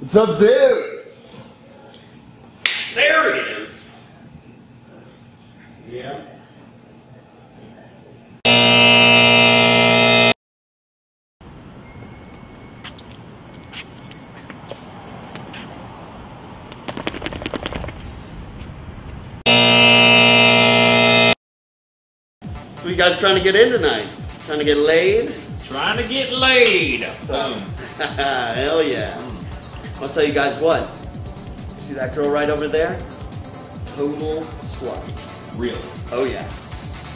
What's up, dude? There he is. Yeah. Who you guys trying to get in tonight? Trying to get laid? Trying to get laid. Boom. Hell yeah. I'll tell you guys what. See that girl right over there? Total slut. Really? Oh yeah.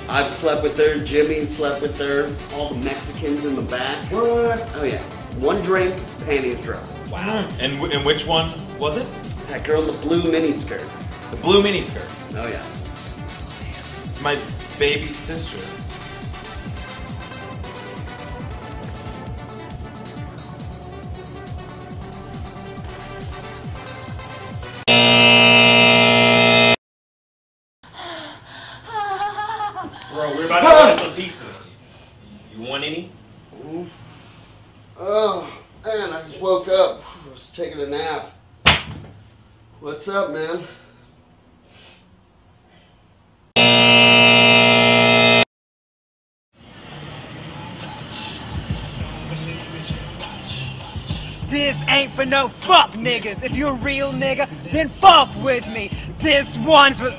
I've slept with her, Jimmy slept with her, all the Mexicans in the back. What? Oh yeah. One drink, panties dropped. Wow. And which one was it? It's that girl in the blue miniskirt. The blue miniskirt. Oh yeah. It's my baby sister. Bro, we're about to go to some pieces. You want any? Oh, man, I just woke up. I was taking a nap. What's up, man? This ain't for no fuck niggas. If you're a real nigga, then fuck with me. This one's for...